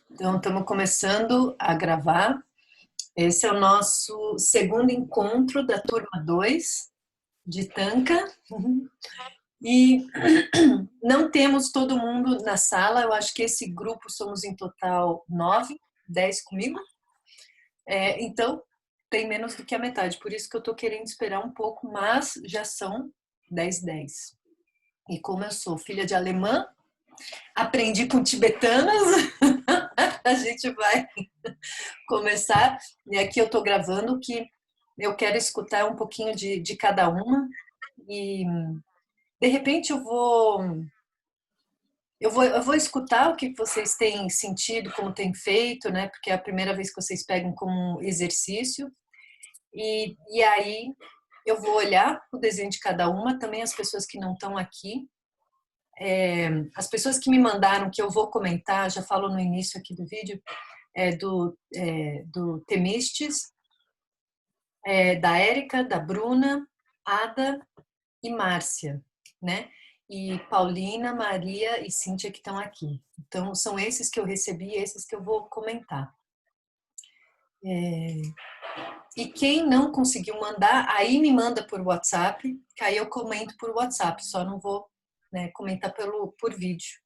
Então, estamos começando a gravar. Esse é o nosso segundo encontro da turma 2 de Tanka. E não temos todo mundo na sala, eu acho que esse grupo somos em total 9, 10 comigo. Então, tem menos do que a metade, por isso que eu estou querendo esperar um pouco, mas já são 10, 10. E como eu sou filha de alemã, aprendi com tibetanas, a gente vai começar. E aqui eu estou gravando que eu quero escutar um pouquinho de cada uma e de repente eu vou escutar o que vocês têm sentido, como têm feito, né? Porque é a primeira vez que vocês pegam como exercício e aí eu vou olhar o desenho de cada uma, também as pessoas que não estão aqui. As pessoas que me mandaram, que eu vou comentar, já falo no início aqui do vídeo, do Temistes, da Érica, da Bruna, Ada e Márcia, né? E Paulina, Maria e Cíntia que estão aqui. Então, são esses que eu recebi, esses que eu vou comentar. E quem não conseguiu mandar, aí me manda por WhatsApp, que aí eu comento por WhatsApp, só não vou, né, comentar por vídeo.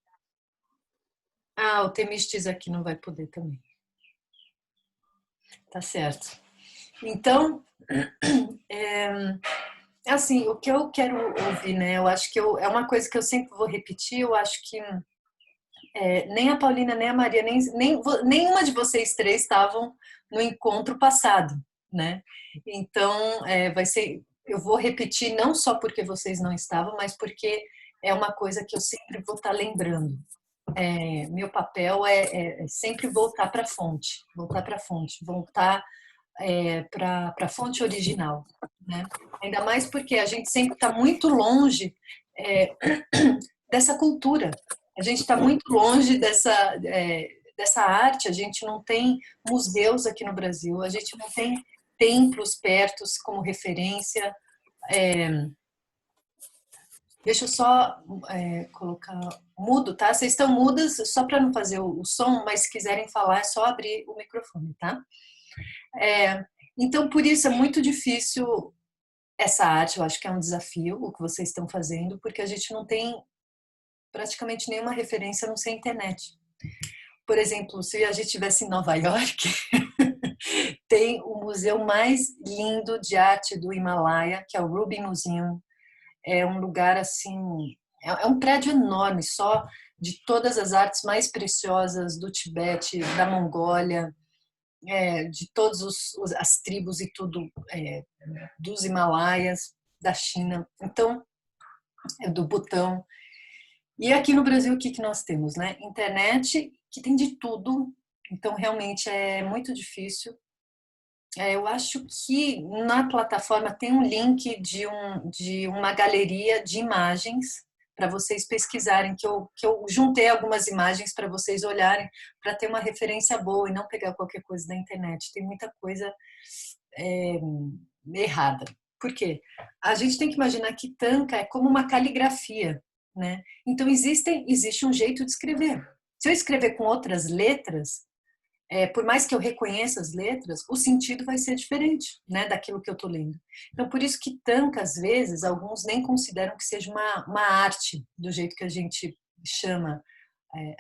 Ah, o Temistes aqui não vai poder também. Tá certo. Então, assim, o que eu quero ouvir, né? Eu acho que é uma coisa que eu sempre vou repetir, eu acho que nem a Paulina, nem a Maria, nenhuma de vocês três estavam no encontro passado, né? Então, vai ser, eu vou repetir não só porque vocês não estavam, mas porque é uma coisa que eu sempre vou estar lembrando. Meu papel é sempre voltar para a fonte, voltar para a fonte original, né? Ainda mais porque a gente sempre está muito longe é, dessa cultura, a gente está muito longe dessa arte, a gente não tem museus aqui no Brasil, a gente não tem templos perto como referência. Deixa eu só colocar mudo, tá? Vocês estão mudas só para não fazer o som, mas se quiserem falar é só abrir o microfone, tá? Então, por isso é muito difícil essa arte, eu acho que é um desafio o que vocês estão fazendo, porque a gente não tem praticamente nenhuma referência a não ser a internet. Por exemplo, se a gente estivesse em Nova York, tem o museu mais lindo de arte do Himalaia, que é o Ruby Museum. É um lugar assim, é um prédio enorme, só de todas as artes mais preciosas do Tibete, da Mongólia, de todas as tribos e tudo dos Himalaias, da China, então do Butão. E aqui no Brasil o que nós temos, né? Internet que tem de tudo, então realmente é muito difícil. Eu acho que na plataforma tem um link de uma galeria de imagens para vocês pesquisarem, que eu juntei algumas imagens para vocês olharem, para ter uma referência boa e não pegar qualquer coisa da internet. Tem muita coisa é, errada. Por quê? A gente tem que imaginar que tanca é como uma caligrafia, né? Então existe um jeito de escrever. Se eu escrever com outras letras, por mais que eu reconheça as letras, o sentido vai ser diferente, né, daquilo que eu estou lendo. Então, por isso que tanca, às vezes, alguns nem consideram que seja uma arte, do jeito que a gente chama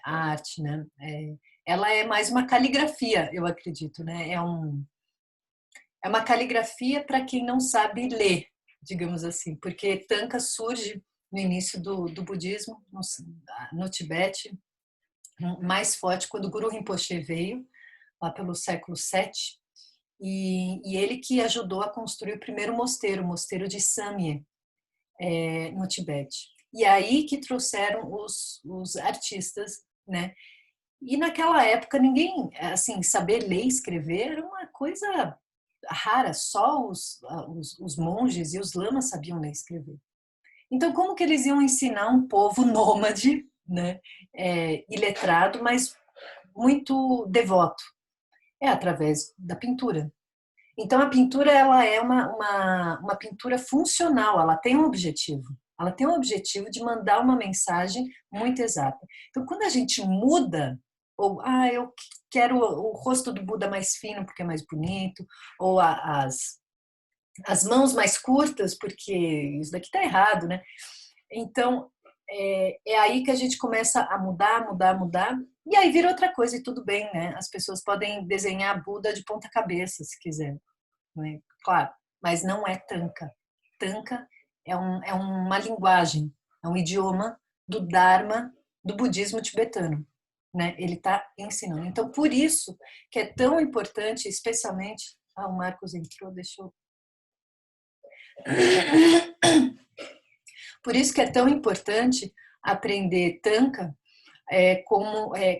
a arte, né? Ela é mais uma caligrafia, eu acredito, né? É uma caligrafia para quem não sabe ler, digamos assim, porque tanka surge no início do budismo, no Tibete, mais forte, quando o Guru Rinpoche veio, lá pelo século VII, e ele que ajudou a construir o primeiro mosteiro, o mosteiro de Samye, no Tibete. E aí que trouxeram os artistas, né? E naquela época ninguém, assim, saber ler e escrever era uma coisa rara, só os monges e os lamas sabiam ler e escrever. Então, como que eles iam ensinar um povo nômade, né, iletrado, mas muito devoto? É através da pintura. Então, a pintura ela é uma pintura funcional, ela tem um objetivo. Ela tem um objetivo de mandar uma mensagem muito exata. Então, quando a gente muda ou eu quero o rosto do Buda mais fino porque é mais bonito, ou as mãos mais curtas porque isso daqui tá errado, né? Então, é aí que a gente começa a mudar, mudar, mudar, e aí vira outra coisa e tudo bem, né? As pessoas podem desenhar Buda de ponta cabeça, se quiser, né? Claro, mas não é Tanka. Tanka é uma linguagem, é um idioma do Dharma do budismo tibetano, né? Ele está ensinando. Então, por isso que é tão importante, especialmente... o Marcos entrou, deixa eu... Por isso que é tão importante aprender Tanka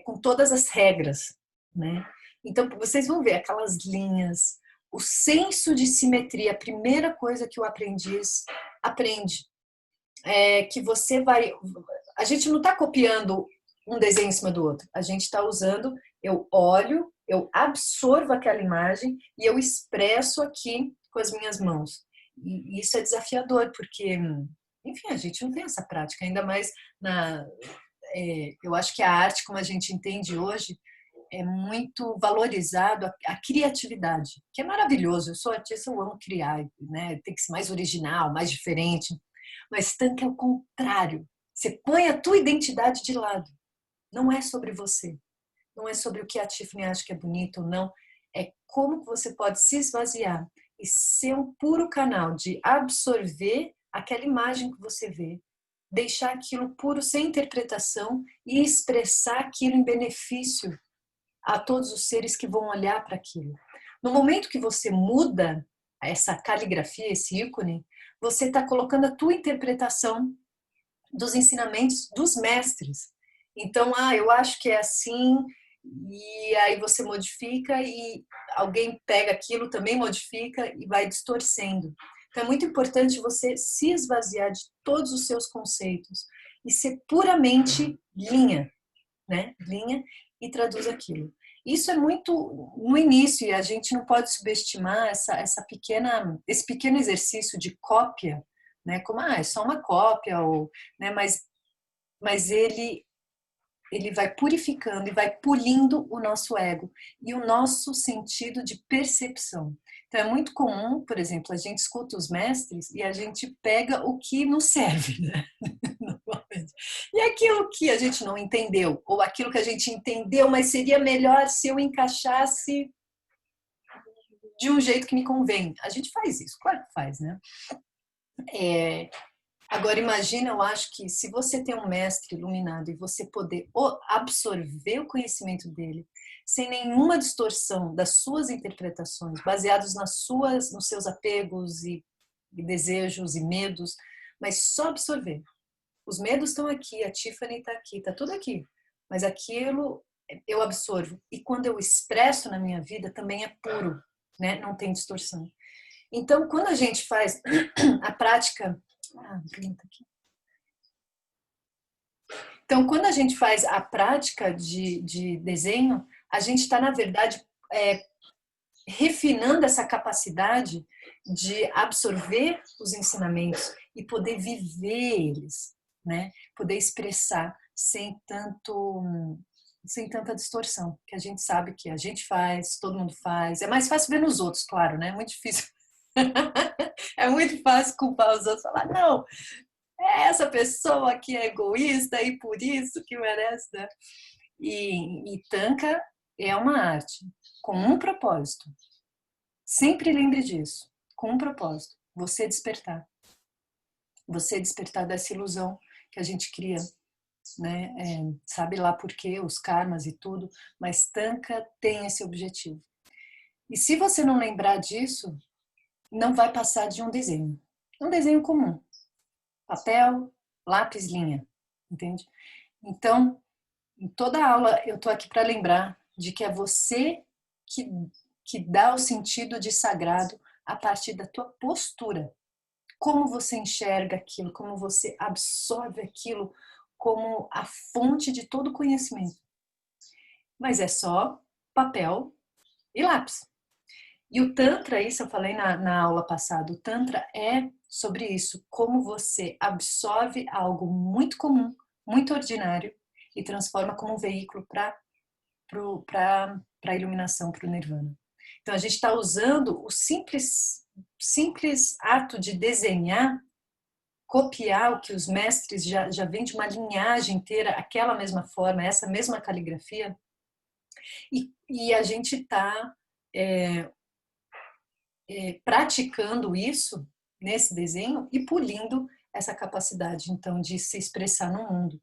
com todas as regras, né? Então, vocês vão ver aquelas linhas, o senso de simetria, a primeira coisa que o aprendiz aprende é que você vai... A gente não está copiando um desenho em cima do outro, a gente está usando, eu olho, eu absorvo aquela imagem e eu expresso aqui com as minhas mãos. E isso é desafiador, porque, enfim, a gente não tem essa prática, ainda mais eu acho que a arte, como a gente entende hoje, é muito valorizado a criatividade, que é maravilhoso. Eu sou artista, eu amo criar, né? Tem que ser mais original, mais diferente. Mas tanto é o contrário. Você põe a tua identidade de lado. Não é sobre você. Não é sobre o que a Tiffany acha que é bonito ou não. É como você pode se esvaziar e ser um puro canal de absorver aquela imagem que você vê, deixar aquilo puro, sem interpretação e expressar aquilo em benefício a todos os seres que vão olhar para aquilo. No momento que você muda essa caligrafia, esse ícone, você está colocando a tua interpretação dos ensinamentos dos mestres. Então, eu acho que é assim, e aí você modifica e alguém pega aquilo, também modifica e vai distorcendo. Então, é muito importante você se esvaziar de todos os seus conceitos e ser puramente linha, né? Linha e traduz aquilo. Isso é muito no início e a gente não pode subestimar esse pequeno exercício de cópia, né? Como é só uma cópia ou, né? Mas ele vai purificando e vai polindo o nosso ego e o nosso sentido de percepção. Então é muito comum, por exemplo, a gente escuta os mestres e a gente pega o que nos serve, né? E aquilo que a gente não entendeu, ou aquilo que a gente entendeu, mas seria melhor se eu encaixasse de um jeito que me convém. A gente faz isso, claro que faz, né? Agora imagina, eu acho que se você tem um mestre iluminado e você poder absorver o conhecimento dele sem nenhuma distorção das suas interpretações, baseados nos seus apegos e desejos e medos, mas só absorver. Os medos estão aqui, a Tiffany está aqui, está tudo aqui. Mas aquilo eu absorvo. E quando eu expresso na minha vida, também é puro, né? Não tem distorção. Então, quando a gente faz a prática... Então, quando a gente faz a prática de desenho, a gente está, na verdade, refinando essa capacidade de absorver os ensinamentos e poder viver eles, né? Poder expressar sem tanta distorção, que a gente sabe que a gente faz, todo mundo faz. É mais fácil ver nos outros, claro, né? É muito difícil. É muito fácil culpar os outros, falar, não, é essa pessoa que é egoísta e por isso que merece, né? E Tanka é uma arte com um propósito. Sempre lembre disso, com um propósito, você despertar. Você despertar dessa ilusão que a gente cria, né? Sabe lá por quê, os karmas e tudo, mas Tanka tem esse objetivo. E se você não lembrar disso, não vai passar de um desenho comum, papel, lápis, linha, entende? Então, em toda aula eu tô aqui para lembrar de que é você que dá o sentido de sagrado a partir da tua postura. Como você enxerga aquilo, como você absorve aquilo como a fonte de todo conhecimento. Mas é só papel e lápis. E o Tantra, isso eu falei na aula passada, o Tantra é sobre isso, como você absorve algo muito comum, muito ordinário e transforma como um veículo para para a iluminação, para o nirvana. Então a gente está usando o simples ato de desenhar, copiar o que os mestres já vêm de uma linhagem inteira, aquela mesma forma, essa mesma caligrafia, e a gente está praticando isso nesse desenho e polindo essa capacidade, então, de se expressar no mundo.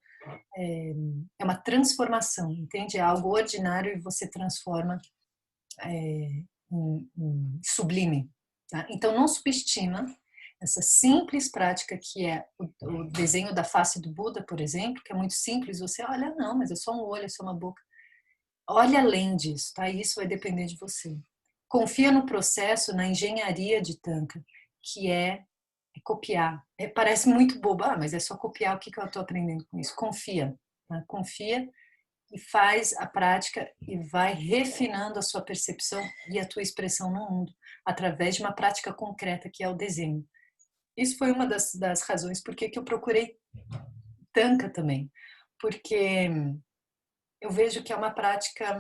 É uma transformação, entende? É algo ordinário e você transforma em sublime. Tá? Então, não subestima essa simples prática que é o desenho da face do Buda, por exemplo, que é muito simples. Você olha, não, mas é só um olho, é só uma boca. Olha além disso, tá? Isso vai depender de você. Confia no processo, na engenharia de Tanka, que é copiar. Parece muito bobo, mas é só copiar. O que eu estou aprendendo com isso? Confia. Tá? Confia e faz a prática e vai refinando a sua percepção e a tua expressão no mundo através de uma prática concreta que é o desenho. Isso foi uma das razões por que eu procurei Tanka também, porque eu vejo que é uma prática,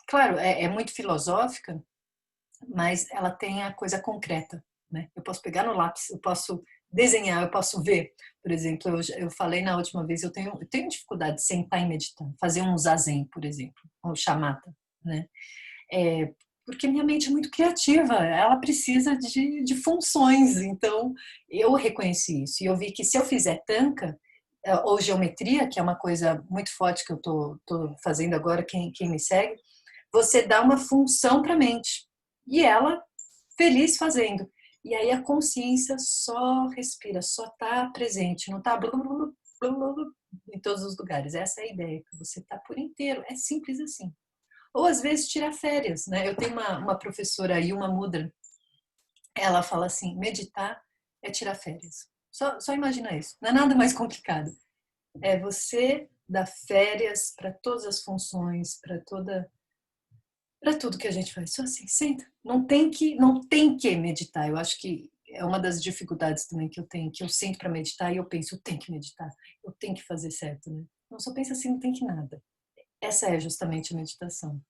claro, é muito filosófica, mas ela tem a coisa concreta, né? Eu posso pegar no lápis, eu posso desenhar, eu posso ver. Por exemplo, eu falei na última vez, eu tenho dificuldade de sentar e meditar, fazer um zazen, por exemplo, ou chamata, né? Porque minha mente é muito criativa, ela precisa de funções, então eu reconheci isso. E eu vi que se eu fizer tanka, ou geometria, que é uma coisa muito forte que eu tô fazendo agora, quem me segue, você dá uma função para a mente. E ela feliz fazendo. E aí a consciência só respira, só está presente, não está em todos os lugares. Essa é a ideia, que você está por inteiro. É simples assim. Ou às vezes tirar férias, né? Eu tenho uma professora, Yuma Mudra, ela fala assim, meditar é tirar férias. Só imagina isso, não é nada mais complicado. É você dar férias para todas as funções, para tudo que a gente faz. Só assim, senta. Não tem que meditar. Eu acho que é uma das dificuldades também que eu tenho, que eu sento para meditar e eu penso, eu tenho que meditar, eu tenho que fazer certo, né? Não, só pensa assim, não tem que nada. Essa é justamente a meditação,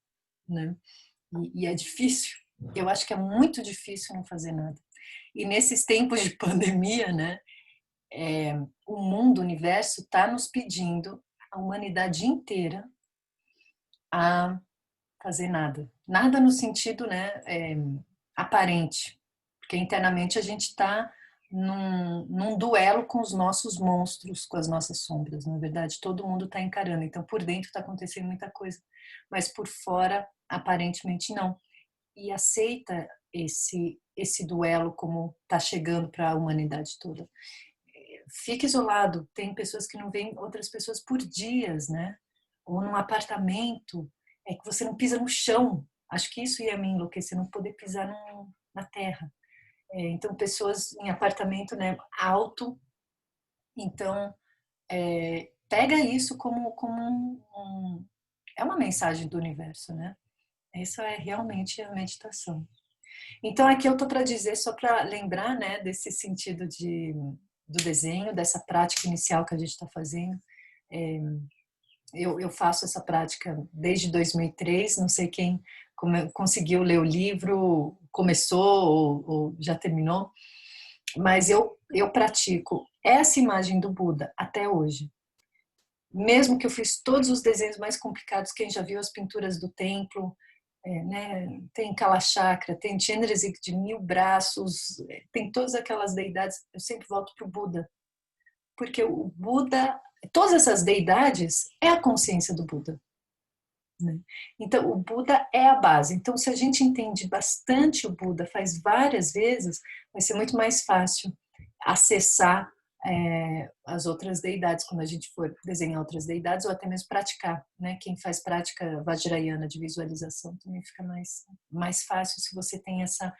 né? E é difícil. Eu acho que é muito difícil não fazer nada. E nesses tempos de pandemia, né? O mundo, o universo está nos pedindo, a humanidade inteira, a fazer nada. Nada no sentido, né, aparente. Porque internamente a gente está num duelo com os nossos monstros, com as nossas sombras. Na verdade, todo mundo está encarando. Então, por dentro está acontecendo muita coisa. Mas por fora, aparentemente, não. E aceita esse duelo como está chegando para a humanidade toda. Fica isolado. Tem pessoas que não veem outras pessoas por dias, né? Ou num apartamento, que você não pisa no chão. Acho que isso ia me enlouquecer, não poder pisar na terra. Então, pessoas em apartamento, né, alto. Então, pega isso como é uma mensagem do universo, né? Isso é realmente a meditação. Então, aqui eu estou para dizer, só para lembrar, né, desse sentido do desenho, dessa prática inicial que a gente está fazendo. Eu faço essa prática desde 2003, não sei quem conseguiu ler o livro, começou ou já terminou, mas eu pratico essa imagem do Buda até hoje. Mesmo que eu fiz todos os desenhos mais complicados, quem já viu as pinturas do templo, né? Tem Kalachakra, tem Chenrezig de 1000 braços, tem todas aquelas deidades, eu sempre volto para o Buda, porque o Buda, todas essas deidades é a consciência do Buda, né? Então o Buda é a base. Então se a gente entende bastante o Buda, faz várias vezes, vai ser muito mais fácil acessar as outras deidades, quando a gente for desenhar outras deidades, ou até mesmo praticar, né? Quem faz prática vajrayana de visualização também fica mais fácil se você tem essa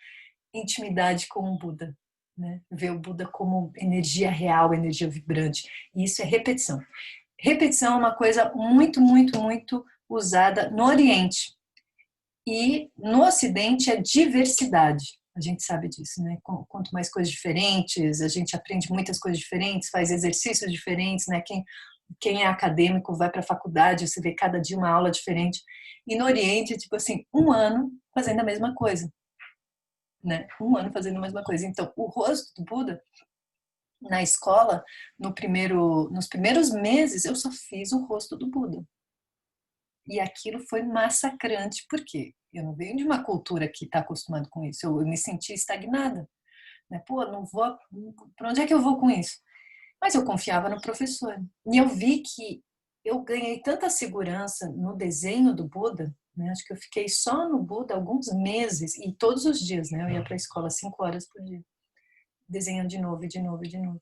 intimidade com o Buda, né? Ver o Buda como energia real, energia vibrante. E isso é repetição. Repetição é uma coisa muito, muito, muito usada no Oriente. E no Ocidente é diversidade. A gente sabe disso, né? Quanto mais coisas diferentes, a gente aprende muitas coisas diferentes, faz exercícios diferentes, né? Quem quem é acadêmico vai para a faculdade, você vê cada dia uma aula diferente. E no Oriente, tipo assim, um ano fazendo a mesma coisa, né? Um ano fazendo a mesma coisa. Então, o rosto do Buda na escola, nos primeiros meses, eu só fiz o rosto do Buda. E aquilo foi massacrante, porque eu não venho de uma cultura que está acostumada com isso. Eu me senti estagnada, né? Pô, não vou, para onde é que eu vou com isso? Mas eu confiava no professor. E eu vi que eu ganhei tanta segurança no desenho do Buda, né? Acho que eu fiquei só no Buda alguns meses, e todos os dias, né? Eu ia para a escola 5 horas por dia, desenhando de novo, e de novo, e de novo.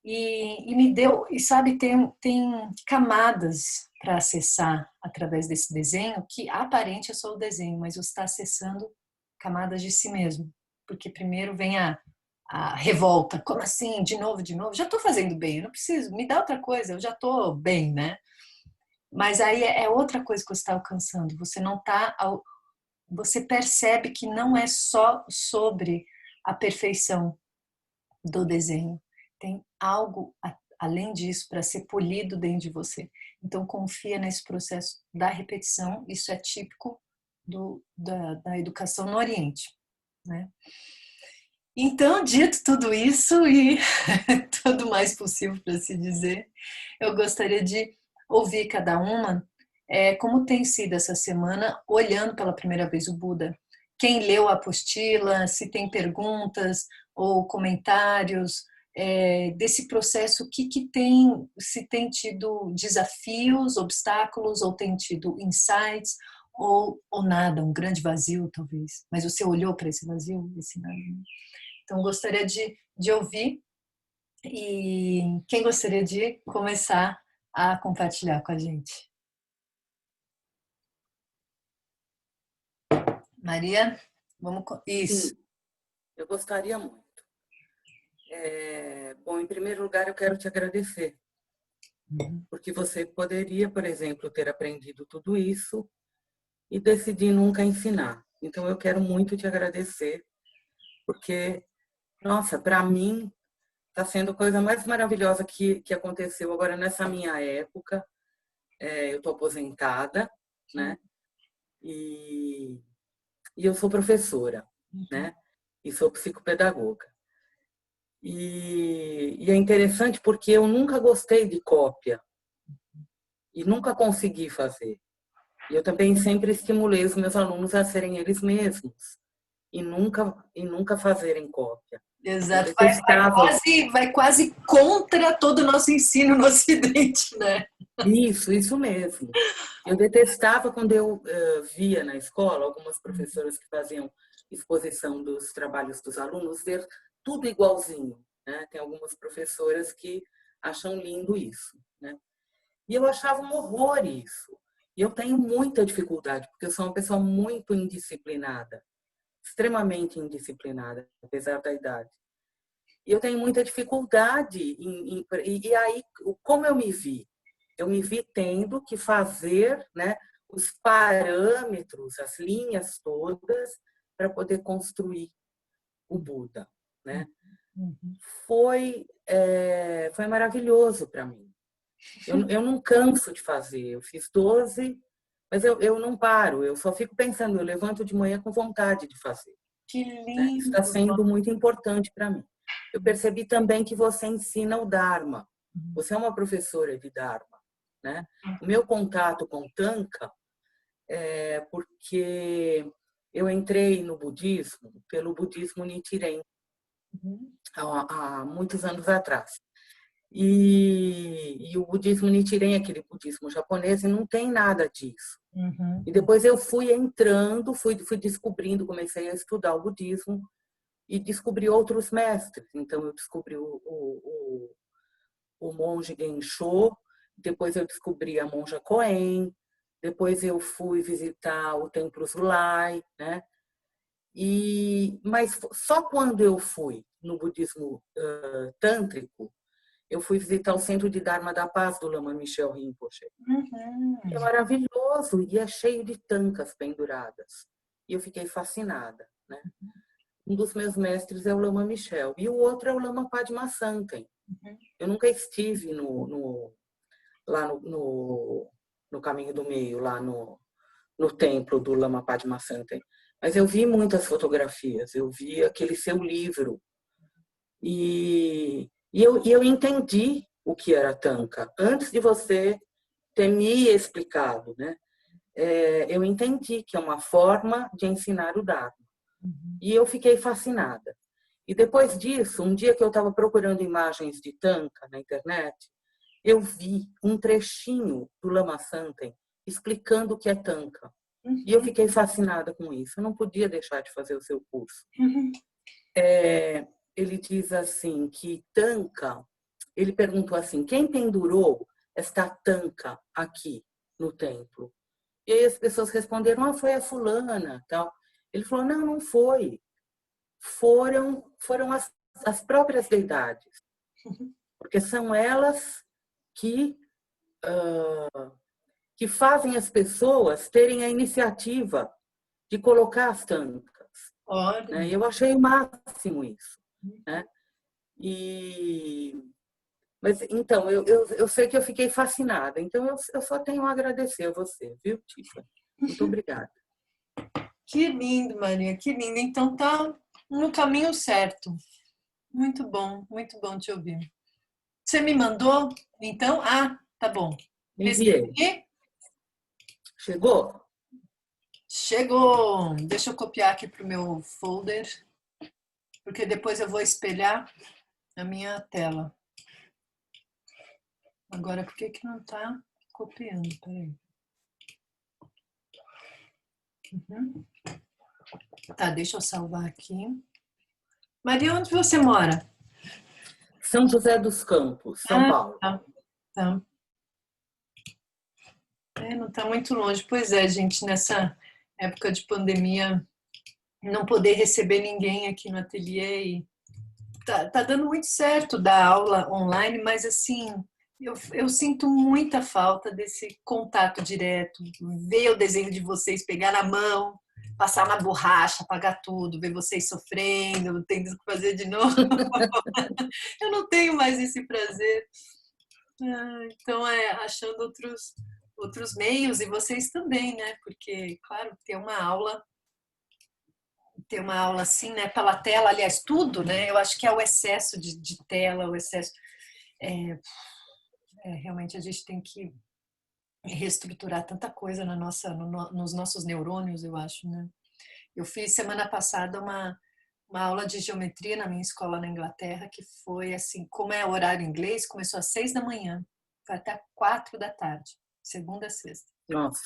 E me deu, e sabe, tem camadas para acessar através desse desenho, que aparente é só o desenho, mas você está acessando camadas de si mesmo. Porque primeiro vem a revolta. Como assim? De novo, de novo? Já estou fazendo bem, eu não preciso, me dá outra coisa, eu já estou bem, né? Mas aí é outra coisa que você está alcançando. Você não está. Você percebe que não é só sobre a perfeição do desenho. Tem algo além disso para ser polido dentro de você. Então confia nesse processo da repetição. Isso é típico da educação no Oriente, né? Então, dito tudo isso e tudo mais possível para se dizer, eu gostaria de ouvir cada uma como tem sido essa semana, olhando pela primeira vez o Buda. Quem leu a apostila, se tem perguntas ou comentários desse processo, que tem, se tem tido desafios, obstáculos, ou tem tido insights, ou nada, um grande vazio, talvez. Mas você olhou para esse vazio, esse nada, né? Então, gostaria de ouvir, e quem gostaria de começar a compartilhar com a gente? Maria, vamos. Isso. Sim, eu gostaria muito. Bom, em primeiro lugar, eu quero te agradecer, porque você poderia, por exemplo, ter aprendido tudo isso e decidir nunca ensinar. Então, eu quero muito te agradecer, porque, nossa, para mim, está sendo a coisa mais maravilhosa que aconteceu agora nessa minha época. Eu estou aposentada, né? E, e eu sou professora, né? E sou psicopedagoga. E é interessante porque eu nunca gostei de cópia e nunca consegui fazer. E eu também sempre estimulei os meus alunos a serem eles mesmos e nunca fazerem cópia. Eu Exato, detestava vai quase contra todo o nosso ensino no Ocidente, né? isso mesmo. Eu detestava quando eu via na escola algumas professoras que faziam exposição dos trabalhos dos alunos, ver tudo igualzinho, né? Tem algumas professoras que acham lindo isso, né? E eu achava um horror isso. E eu tenho muita dificuldade, porque eu sou uma pessoa muito indisciplinada, extremamente indisciplinada, apesar da idade. E eu tenho muita dificuldade e aí, como eu me vi? Eu me vi tendo que fazer, né, os parâmetros, as linhas todas, para poder construir o Buda, né? Foi maravilhoso para mim. Eu não canso de fazer. Eu fiz 12, mas eu não paro. Eu só fico pensando, eu levanto de manhã com vontade de fazer, Que né? Isso está lindo! sendo muito importante para mim. Eu percebi também que você ensina o Dharma. Você é uma professora de Dharma, né? O meu contato com o Tanka é porque eu entrei no budismo pelo budismo Nichiren há muitos anos atrás. E o budismo Nichiren, aquele budismo japonês, não tem nada disso. E depois eu fui entrando, fui descobrindo, comecei a estudar o budismo e descobri outros mestres. Então eu descobri o monge Gensho, depois eu descobri a monja Koen, depois eu fui visitar o Templo Zulai, né? Mas só quando eu fui no budismo tântrico, eu fui visitar o Centro de Dharma da Paz do Lama Michel Rinpoche. É maravilhoso e é cheio de tankas penduradas. E eu fiquei fascinada, né? Um dos meus mestres é o Lama Michel e o outro é o Lama Padma Santen. Eu nunca estive lá no Caminho do Meio, lá no templo do Lama Padma Santen. Mas eu vi muitas fotografias, eu vi aquele seu livro. E eu entendi o que era Tanka, antes de você ter me explicado, né? Eu entendi que é uma forma de ensinar o Dharma. E eu fiquei fascinada. E depois disso, um dia que eu estava procurando imagens de Tanka na internet, eu vi um trechinho do Lama Santen explicando o que é Tanka. E eu fiquei fascinada com isso. Eu não podia deixar de fazer o seu curso. Ele diz assim que Tanka, ele perguntou assim, quem pendurou esta Tanka aqui no templo? E aí as pessoas responderam, foi a fulana, tal. Ele falou, não foi. Foram as próprias deidades. Porque são elas que fazem as pessoas terem a iniciativa de colocar as tankas. Né? Eu achei o máximo isso. Né? Mas, então, eu sei que eu fiquei fascinada. Então, eu só tenho a agradecer a você, viu, Tifa? Muito obrigada. Que lindo, Maria, que lindo. Então, tá no caminho certo. Muito bom te ouvir. Você me mandou, então? Tá bom. Enviei. Chegou? Chegou! Deixa eu copiar aqui para o meu folder, porque depois eu vou espelhar a minha tela. Agora, por que não está copiando? Peraí. Tá, deixa eu salvar aqui. Maria, onde você mora? São José dos Campos, São Paulo. Tá. Não está muito longe. Pois é, gente, nessa época de pandemia, não poder receber ninguém aqui no ateliê e tá dando muito certo dar aula online, mas assim, eu sinto muita falta desse contato direto, ver o desenho de vocês, pegar na mão, passar na borracha, apagar tudo, ver vocês sofrendo, tendo que fazer de novo. Eu não tenho mais esse prazer. Então, achando outros meios, e vocês também, né? Porque, claro, ter uma aula assim, né, pela tela, aliás, tudo, né? Eu acho que é o excesso de tela, o excesso. Realmente a gente tem que reestruturar tanta coisa nos nossos neurônios, eu acho, né? Eu fiz semana passada uma aula de geometria na minha escola na Inglaterra, que foi assim, como é horário inglês, começou às 6 da manhã, foi até 4 da tarde, segunda a sexta. Nossa.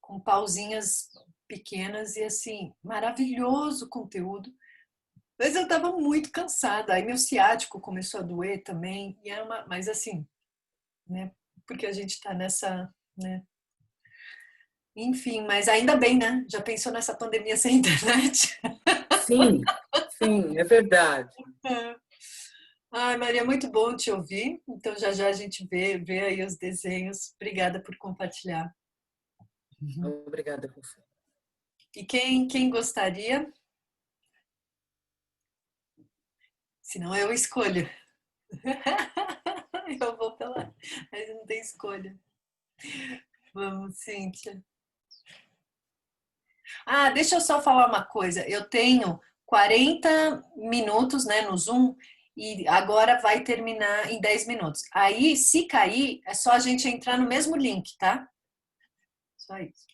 Com pausinhas pequenas e assim, maravilhoso conteúdo. Mas eu estava muito cansada. Aí meu ciático começou a doer também. Mas assim, né? Porque a gente está nessa, né? Enfim, mas ainda bem, né? Já pensou nessa pandemia sem internet? Sim, é verdade. Ai, Maria, muito bom te ouvir. Então já a gente vê aí os desenhos. Obrigada por compartilhar. Obrigada a você. E quem gostaria? Senão eu escolho. Eu vou pela. Mas não tem escolha. Vamos, Cíntia. Deixa eu só falar uma coisa. Eu tenho 40 minutos, né, no Zoom e agora vai terminar em 10 minutos. Aí, se cair, é só a gente entrar no mesmo link, tá? Só isso.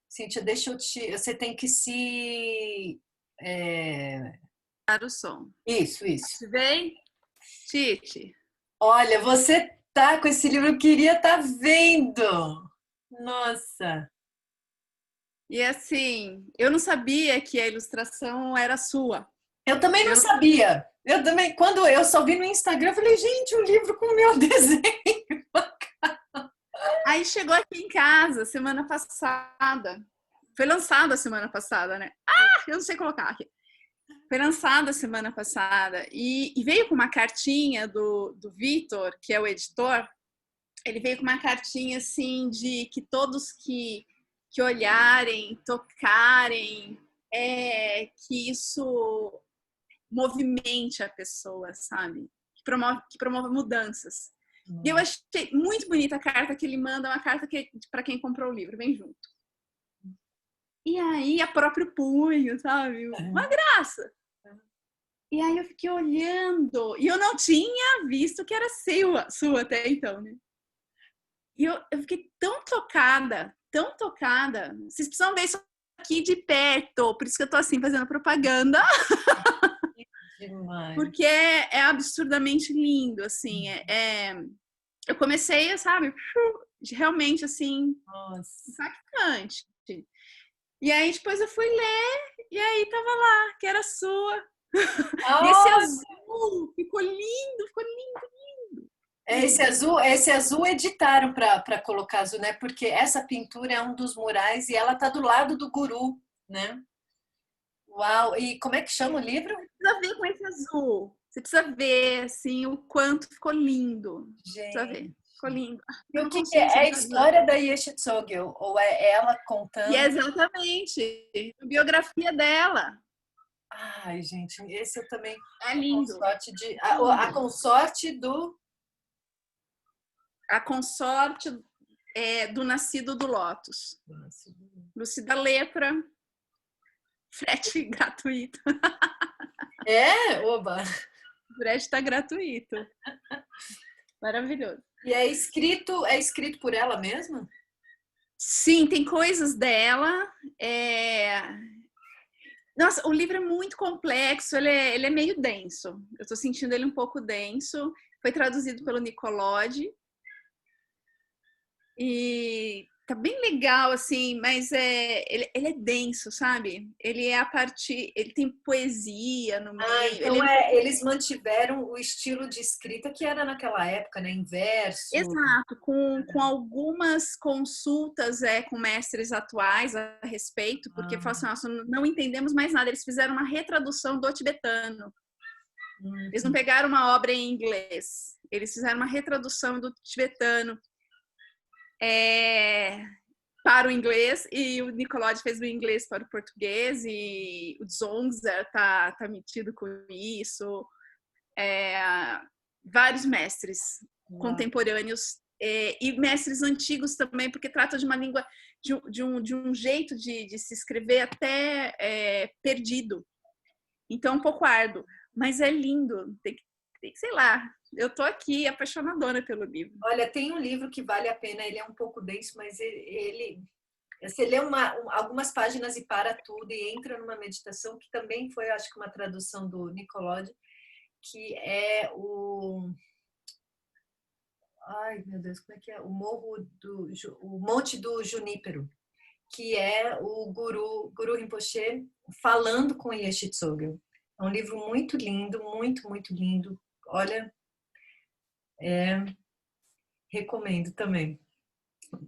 Cíntia, deixa eu te. Você tem que se. O som. Isso. Vem, Tite. Olha, você tá com esse livro, eu queria estar vendo. Nossa. E assim, eu não sabia que a ilustração era sua. Eu também não sabia. Eu também, quando eu só vi no Instagram, eu falei, gente, um livro com o meu desenho. Aí chegou aqui em casa semana passada. Foi lançado a semana passada, né? Eu não sei colocar aqui. Foi lançado a semana passada e veio com uma cartinha do Vitor, que é o editor. Ele veio com uma cartinha assim de que todos que olharem, tocarem, que isso movimente a pessoa, sabe? Que promove mudanças. E eu achei muito bonita a carta que ele manda, uma carta que para quem comprou o livro, vem junto. E aí, a próprio punho, sabe? Uma graça. E aí eu fiquei olhando, e eu não tinha visto que era sua até então, né? E eu fiquei tão tocada, tão tocada. Vocês precisam ver isso aqui de perto, por isso que eu tô assim, fazendo propaganda. Demais. Porque é absurdamente lindo, assim. Eu comecei, sabe, realmente, assim, Nossa. impactante. E aí depois eu fui ler, e aí tava lá, que era sua. E esse azul ficou lindo, ficou lindo. Esse azul editaram para colocar azul, né? Porque essa pintura é um dos murais e ela tá do lado do guru, né? Uau! E como é que chama o livro? Você precisa ver com esse azul. Você precisa ver, assim, o quanto ficou lindo. Gente. Precisa ver. Ficou lindo. E o que é? É a história da Yeshi Tsogyal? Ou é ela contando? E é exatamente a biografia dela. Ai, gente, esse eu também... É lindo. A consorte do... A consorte do Nascido do Lótus. Lucida Letra. Frete gratuito. Oba! Frete tá gratuito. Maravilhoso. E é escrito por ela mesma? Sim, tem coisas dela. Nossa, o livro é muito complexo, ele é meio denso. Eu tô sentindo ele um pouco denso. Foi traduzido pelo Nicolodi. E tá bem legal, assim, mas ele é denso, sabe? Ele tem poesia no meio. Então eles mantiveram o estilo de escrita que era naquela época, né? Em verso. Exato, com algumas consultas com mestres atuais a respeito, porque falam assim, nossa, não entendemos mais nada. Eles fizeram uma retradução do tibetano. Eles não pegaram uma obra em inglês, eles fizeram uma retradução do tibetano para o inglês, e o Nicolodi fez o inglês para o português, e o Dzongzar tá metido com isso. Vários mestres contemporâneos e mestres antigos também, porque trata de uma língua, de um jeito de se escrever até perdido. Então, um pouco árduo, mas é lindo. Tem que, sei lá, eu tô aqui apaixonadora pelo livro. Olha, tem um livro que vale a pena, ele é um pouco denso, mas você lê algumas páginas e para tudo e entra numa meditação, que também foi, acho que, uma tradução do Nicolodi, que é ai, meu Deus, como é que é? O Monte do Junípero, que é o Guru Rinpoche falando com Yeshi Tsogyal. É um livro muito lindo, muito, muito lindo. Olha, recomendo também.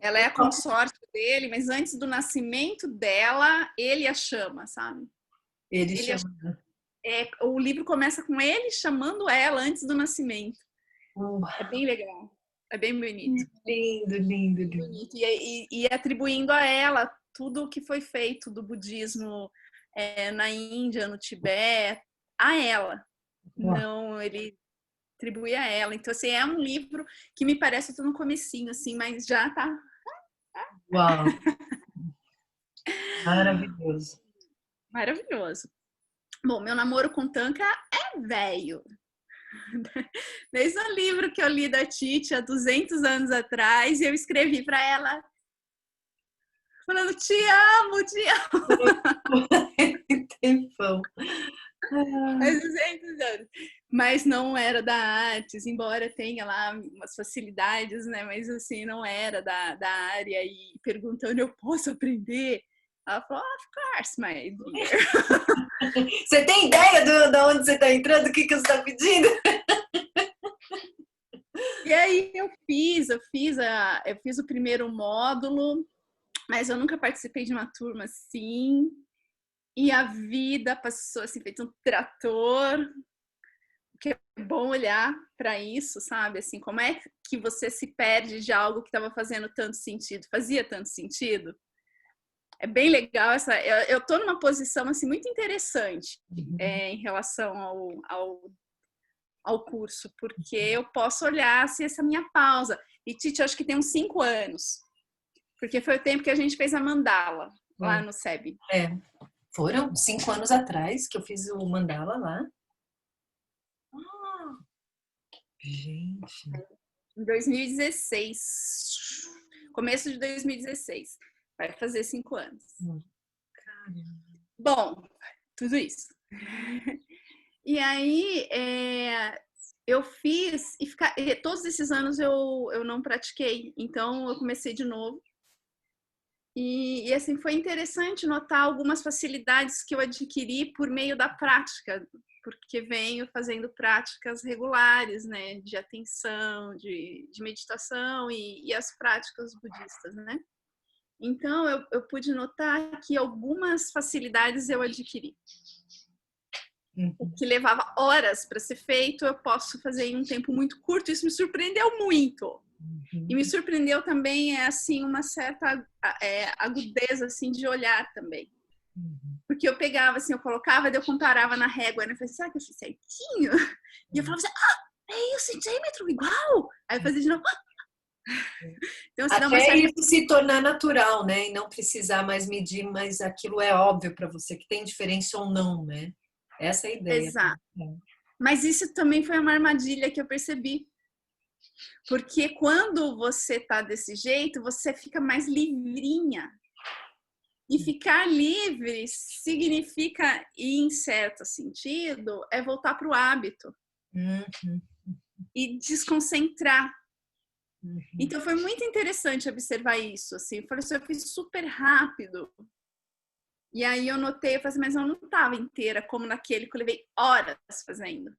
Ela é a consorte dele, mas antes do nascimento dela, ele a chama, sabe? Ele chama. O livro começa com ele chamando ela antes do nascimento. É bem legal. É bem bonito. Lindo, lindo, lindo. Bonito. E atribuindo a ela tudo o que foi feito do budismo na Índia, no Tibete, a ela. Não, ele atribui a ela. Então, assim, é um livro que me parece, eu tô no comecinho, assim, mas já tá... Uau! Maravilhoso. Maravilhoso. Bom, meu namoro com Tanka é velho. Desde o livro que eu li da Titi há 200 anos atrás, eu escrevi para ela falando, te amo, te amo. Tempão. Há 200 anos. Mas não era da artes, embora tenha lá umas facilidades, né? Mas assim, não era da área. E perguntando, eu posso aprender? Ela falou, of course, my dear. Você tem ideia de onde você está entrando? O que você está pedindo? E aí eu fiz o primeiro módulo, mas eu nunca participei de uma turma assim. E a vida passou assim, feito um trator. Que é bom olhar para isso, sabe? Assim, como é que você se perde de algo que estava fazendo tanto sentido, fazia tanto sentido? É bem legal eu tô numa posição assim muito interessante em relação ao curso, porque eu posso olhar se essa é a minha pausa. E, Titi, eu acho que tem uns 5 anos, porque foi o tempo que a gente fez a mandala lá no SEB. Foram 5 anos atrás que eu fiz o mandala lá. Gente. Em 2016. Começo de 2016. Vai fazer 5 anos. Caramba. Bom, tudo isso. E aí, eu fiz, e todos esses anos eu não pratiquei. Então, eu comecei de novo. E assim, foi interessante notar algumas facilidades que eu adquiri por meio da prática, porque venho fazendo práticas regulares, né, de atenção, de meditação e as práticas budistas, né? Então, eu pude notar que algumas facilidades eu adquiri. O que levava horas para ser feito, eu posso fazer em um tempo muito curto. Isso me surpreendeu muito. E me surpreendeu também, assim, uma certa agudeza, assim, de olhar também. Porque eu pegava, assim, eu colocava, daí eu comparava na régua, né? Eu falei, será que eu fiz certinho? E eu falava assim, é isso, centímetro, igual! Aí eu fazia de novo, Então, assim, até isso se tornar natural, né? E não precisar mais medir, mas aquilo é óbvio para você, que tem diferença ou não, né? Essa é a ideia. Exato. Mas isso também foi uma armadilha que eu percebi. Porque quando você tá desse jeito, você fica mais livrinha. E ficar livre significa, em certo sentido, é voltar para o hábito. E desconcentrar. Então foi muito interessante observar isso. Assim. Eu falei assim, eu fiz super rápido. E aí eu notei, eu falei assim, mas eu não estava inteira como naquele que eu levei horas fazendo.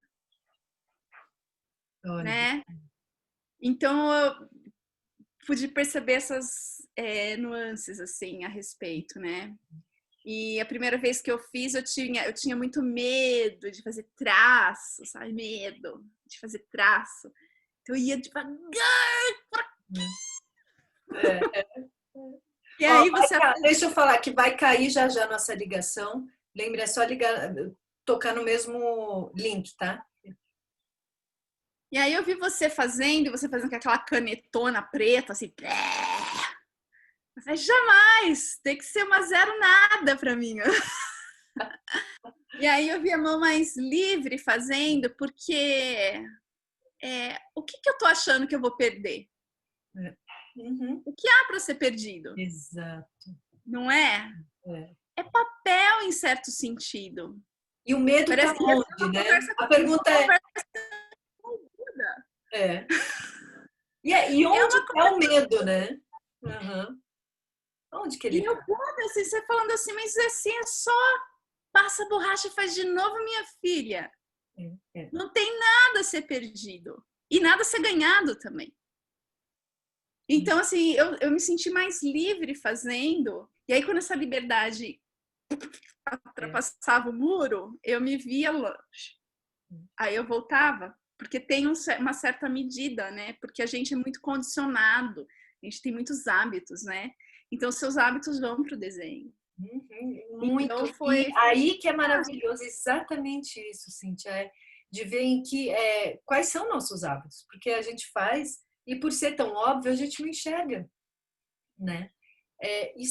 Né? Então eu pude perceber essas nuances assim a respeito, né? E a primeira vez que eu fiz, eu tinha muito medo de fazer traço, sabe? Medo de fazer traço. Então eu ia devagar. E aí deixa eu falar que vai cair já já nossa ligação. Lembra, é só ligar, tocar no mesmo link, tá? E aí eu vi você fazendo com aquela canetona preta, assim. Eu falei, jamais! Tem que ser uma zero nada pra mim. E aí eu vi a mão mais livre fazendo, porque o que eu tô achando que eu vou perder? O que há para ser perdido? Exato. Não é? É papel em certo sentido. E o medo tá onde, né? A pergunta E onde é o medo, né? Onde que ele E eu assim, você falando assim, mas assim é só passa a borracha e faz de novo, minha filha. Não tem nada a ser perdido. E nada a ser ganhado também. Então, assim, eu me senti mais livre fazendo. E aí, quando essa liberdade ultrapassava o muro, eu me via longe. Aí eu voltava, porque tem uma certa medida, né? Porque a gente é muito condicionado, a gente tem muitos hábitos, né? Então, seus hábitos vão para o desenho. Muito. Então, foi aí que é maravilhoso, exatamente isso, Cíntia, de ver em quais são nossos hábitos, porque a gente faz e por ser tão óbvio a gente não enxerga, né? E